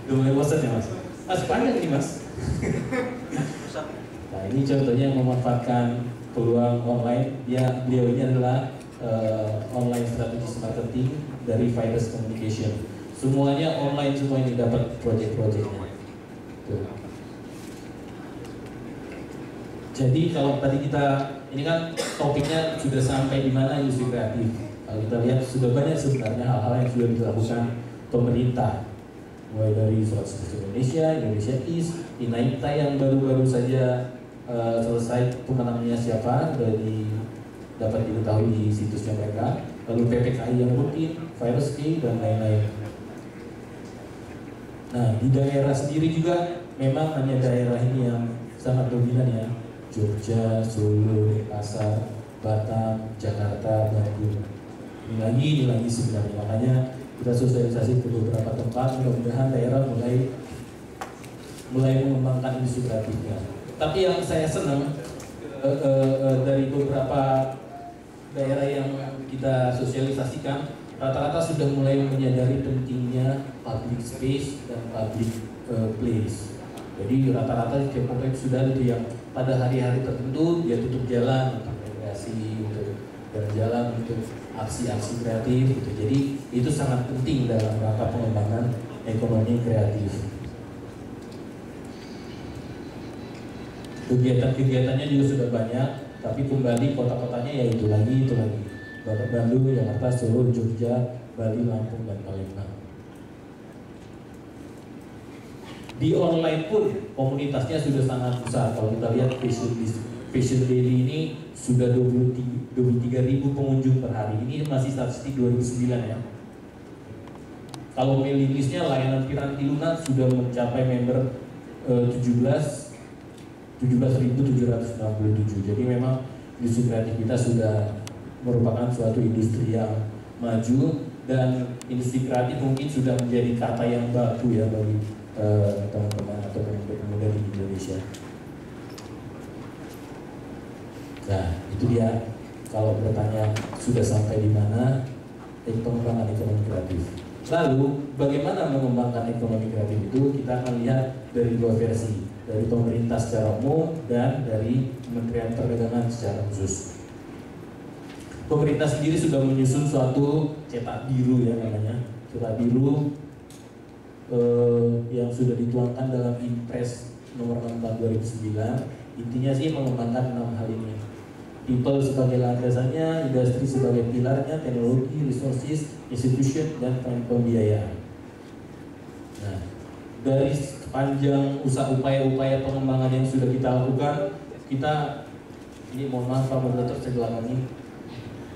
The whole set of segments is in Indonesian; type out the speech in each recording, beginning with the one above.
Udah mulai bosan ya mas? Mas panjang nih mas. Nah ini contohnya memanfaatkan peluang online. Beliau ini adalah online strategis marketing dari Virus Communication. Semuanya online, semua ini dapat project-projectnya. Jadi kalau tadi kita ini kan topiknya sudah sampai di mana industri kreatif. Kalau kita lihat sudah banyak sebenarnya hal-hal yang sudah dilakukan pemerintah, mulai dari Surat Indonesia, Indonesia East, Inaita yang baru-baru saja selesai pemenangnya siapa dapat diketahui di situsnya mereka, lalu PPKI yang rutin, Virus K dan lain-lain. Nah di daerah sendiri juga memang hanya daerah ini yang sangat dominan ya, Jogja, Solo, Denpasar, Batam, Jakarta, Bandung. Ini lagi sebenarnya, makanya kita sosialisasi ke beberapa tempat, mudah-mudahan daerah mulai mengembangkan industri kreatifnya. Tapi yang saya senang dari beberapa daerah yang kita sosialisasikan, rata-rata sudah mulai menyadari pentingnya public space dan public place. Jadi rata-rata di Jabodetabek sudah ada yang pada hari-hari tertentu dia tutup jalan untuk rekreasi, untuk berjalan, untuk aksi-aksi kreatif gitu. Jadi itu sangat penting dalam rangka pengembangan ekonomi kreatif. Kegiatan-kegiatannya juga sudah banyak, tapi kembali kota-kotanya ya itu lagi. Bandung, Jakarta, Solo, Jogja, Bali, Lampung, dan Palembang. Di online pun komunitasnya sudah sangat besar. Kalau kita lihat Fashion Daily ini sudah 23.000 pengunjung per hari. Ini masih statistik 2009 ya. Kalau mailing listnya layanan piranti lunak sudah mencapai member 17.767. Jadi memang industri kreatif kita sudah merupakan suatu industri yang maju, dan industri kreatif mungkin sudah menjadi kata yang baku ya bagi teman-teman atau pemuda di Indonesia. Nah itu dia, kalau bertanya sudah sampai di mana pengembangan ekonomi kreatif. Lalu bagaimana mengembangkan ekonomi kreatif itu, kita akan lihat dari dua versi, dari pemerintah secara umum dan dari Kementerian Perdagangan secara khusus. Pemerintah sendiri sudah menyusun suatu cetak biru ya namanya, cetak biru yang sudah dituangkan dalam Impres nomor 6 tahun 2009. Intinya sih mengembangkan 6 hal ini: people sebagai landasannya, industri sebagai pilarnya, teknologi, resources, institution, dan pembiayaan. Nah, dari sepanjang upaya-upaya pengembangan yang sudah kita lakukan, ini mohon maaf Pak Moderator saya gelangi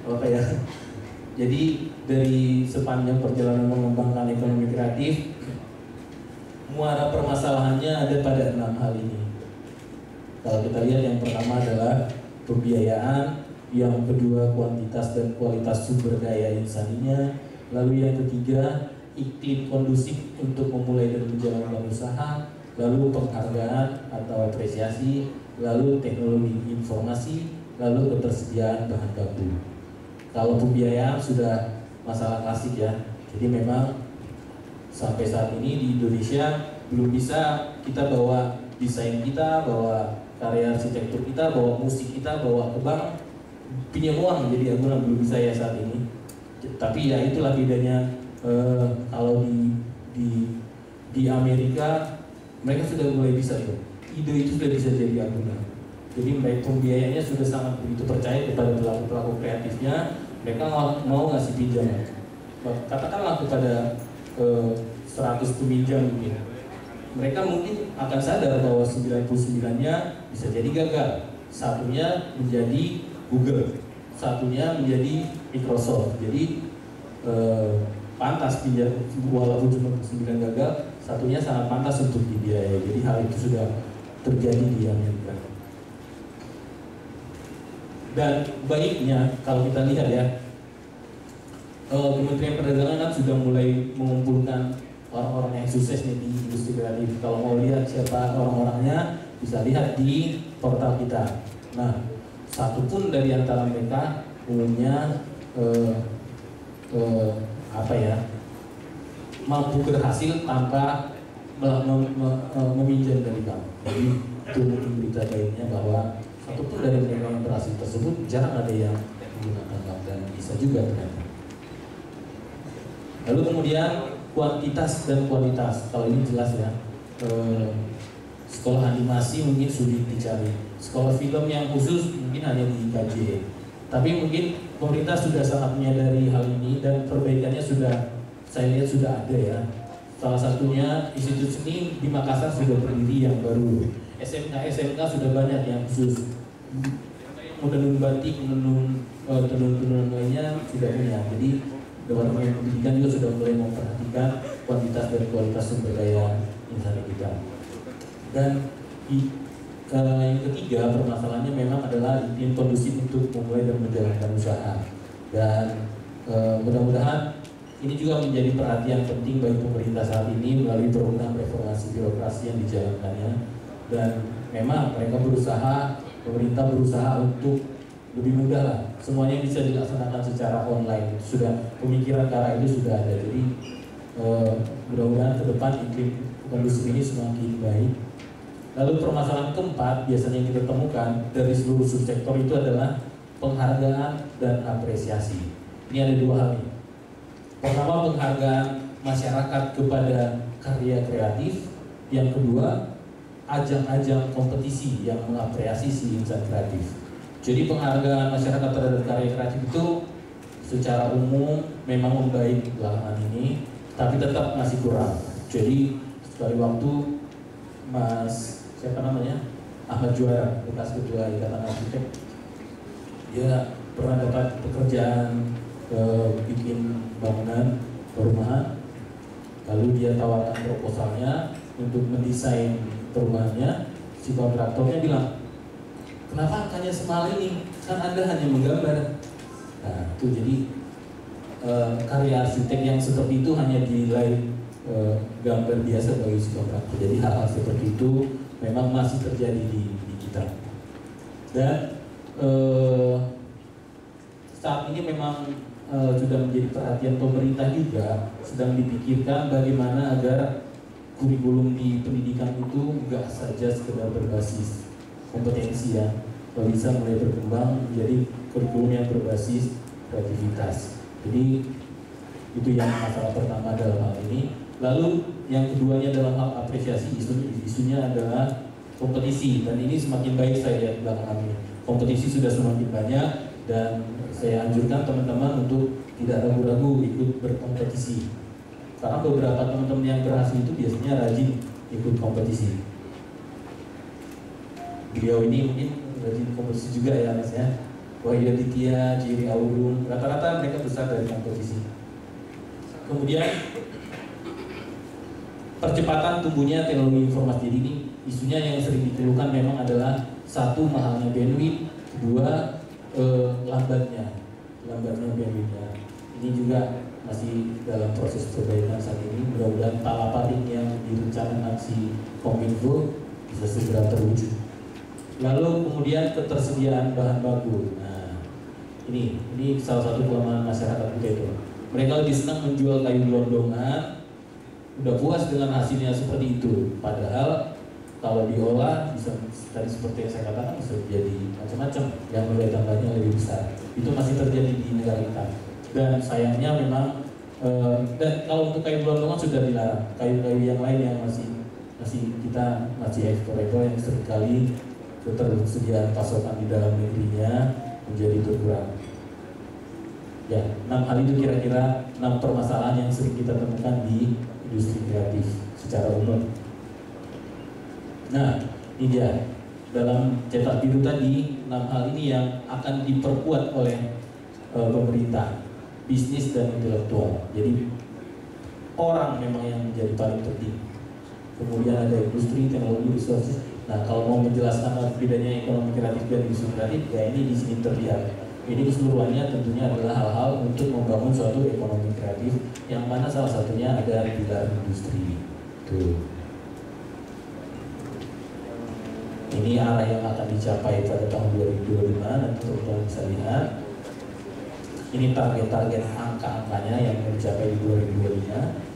apa ya. Jadi dari sepanjang perjalanan mengembangkan ekonomi kreatif, muara permasalahannya ada pada 6 hal ini. Kalau kita lihat, yang pertama adalah pembiayaan, yang kedua kuantitas dan kualitas sumber daya insaninya, lalu yang ketiga iklim kondusif untuk memulai dan menjalankan usaha, lalu penghargaan atau apresiasi, lalu teknologi informasi, lalu ketersediaan bahan baku. Kalau pembiayaan sudah masalah klasik ya, jadi memang sampai saat ini di Indonesia belum bisa kita bawa desain kita, bawa karya arsitektur kita, bawa musik kita, bawa ke bank, pinjam uang jadi agunan, belum bisa ya saat ini. Tapi ya itulah bedanya. Kalau di Amerika mereka sudah mulai bisa tuh, ide itu sudah bisa jadi agunan. Jadi baik pembiayanya sudah sangat begitu percaya kepada pelaku-pelaku kreatifnya, mereka mau ngasih pinjam. Katakanlah kepada 100 peminjam mungkin, mereka mungkin akan sadar bahwa 99-nya bisa jadi gagal. Satunya menjadi Google, satunya menjadi Microsoft. Jadi pantas pinjam, walaupun cuma 9 gagal, satunya sangat pantas untuk dibiayai. Jadi hal itu sudah terjadi di Amerika. Dan baiknya kalau kita lihat ya, Kementerian Perdagangan kan sudah mulai mengumpulkan orang-orang yang sukses nih di industri kreatif. Kalau mau lihat siapa orang-orangnya, bisa lihat di portal kita. Nah, satu pun dari antara mereka umumnya mampu berhasil tanpa meminjam dari kamu. Jadi itu mungkin berita baiknya bahwa satupun dari mereka yang berhasil tersebut jarang ada yang menggunakan bank, dan bisa juga ternyata. Lalu kemudian kuantitas dan kualitas, kalau ini jelas ya. Sekolah animasi mungkin sulit dicari, sekolah film yang khusus mungkin hanya di IKJ. Tapi mungkin pemerintah sudah sangat menyadari hal ini, dan perbaikannya sudah saya lihat sudah ada ya. Salah satunya institut seni di Makassar sudah berdiri yang baru. SMK sudah banyak yang khusus menenun batik, menenun tenun-tenun lainnya sudah punya. Jadi Departemen Pendidikan juga sudah mulai memperhatikan kuantitas dan kualitas sumber daya insan kita. Dan yang ketiga permasalahannya memang adalah iklim kondusif untuk memulai dan menjalankan usaha. Dan mudah-mudahan ini juga menjadi perhatian penting bagi pemerintah saat ini melalui program reformasi birokrasi yang dijalankannya. Dan memang mereka pemerintah berusaha untuk lebih mudah lah, semuanya bisa dilaksanakan secara online. Sudah pemikiran ke arah itu sudah ada. Jadi mudah-mudahan ke depan iklim kondusif ini semakin baik. Lalu permasalahan keempat biasanya yang kita temukan dari seluruh subsektor itu adalah penghargaan dan apresiasi. Ini ada dua hal ini. Pertama, penghargaan masyarakat kepada karya kreatif. Yang kedua, ajang-ajang kompetisi yang mengapresiasi si insan kreatif. Jadi penghargaan masyarakat terhadap karya kreatif itu secara umum memang membaik belakangan ini, tapi tetap masih kurang. Jadi sekali waktu Mas siapa namanya, Ahmad Juara, bekas ketua Ikatan Arsitek, dia pernah dapat pekerjaan bikin bangunan perumahan, lalu dia tawarkan proposalnya untuk mendesain perumahannya. Si kontraktornya bilang, kenapa angkanya semahal ini, kan Anda hanya menggambar. Nah itu jadi karya arsitek yang seperti itu hanya dinilai gambar biasa bagi si kontraktor. Jadi hal-hal seperti itu memang masih terjadi di kita. Dan saat ini memang sudah menjadi perhatian pemerintah juga, sedang dipikirkan bagaimana agar kurikulum di pendidikan itu enggak saja sekedar berbasis kompetensi ya, kalau bisa mulai berkembang menjadi kurikulum yang berbasis kreativitas. Jadi itu yang masalah pertama dalam hal ini. Lalu yang keduanya dalam hal apresiasi, isunya adalah kompetisi, dan ini semakin baik saya lihat belakangan ini. Kompetisi sudah semakin banyak, dan saya anjurkan teman-teman untuk tidak ragu-ragu ikut berkompetisi. Karena beberapa teman-teman yang berhasil itu biasanya rajin ikut kompetisi. Beliau ini mungkin rajin kompetisi juga ya Mas ya. Wahyu Aditya, Jiri Aurung, rata-rata mereka besar dari kompetisi. Kemudian percepatan tumbuhnya teknologi informasi. Jadi ini isunya yang sering dikeluhkan memang adalah satu, mahalnya bandwidth, dua, lambatnya bandwidthnya. Ini juga masih dalam proses perbaikan saat ini. Mudah-mudahan palaparing yang direncanakan si Kominfo bisa segera terwujud. Lalu kemudian ketersediaan bahan baku. Nah, ini salah satu kelemahan masyarakat kita itu. Mereka lebih senang menjual kayu gelondongan, udah puas dengan hasilnya seperti itu. Padahal kalau diolah bisa tadi seperti yang saya katakan bisa jadi macam-macam yang nilai tambahnya lebih besar. Itu masih terjadi di negara kita. Dan sayangnya memang dan kalau untuk kayu gelondongan sudah dilarang. Kayu-kayu yang lain yang kita masih ekspor yang seringkali ketersediaan pasokan di dalam negerinya menjadi berkurang. Ya, 6 hal itu kira-kira 6 permasalahan yang sering kita temukan di industri kreatif secara umum. Nah, ini dia dalam cetak biru tadi 6 hal ini yang akan diperkuat oleh pemerintah, bisnis dan intelektual. Jadi orang memang yang menjadi paling penting. Kemudian ada industri, teknologi, resources. Nah, kalau mau menjelaskan bedanya ekonomi kreatif dan industri kreatif, ya ini di sini terlihat. Ini keseluruhannya tentunya adalah hal-hal untuk membangun suatu ekonomi kreatif, yang mana salah satunya ada pilar industri. Tuh. Ini arah yang akan dicapai pada tahun 2025, nanti teman-teman bisa lihat. Ini target-target angka-angkanya yang dicapai di 2025.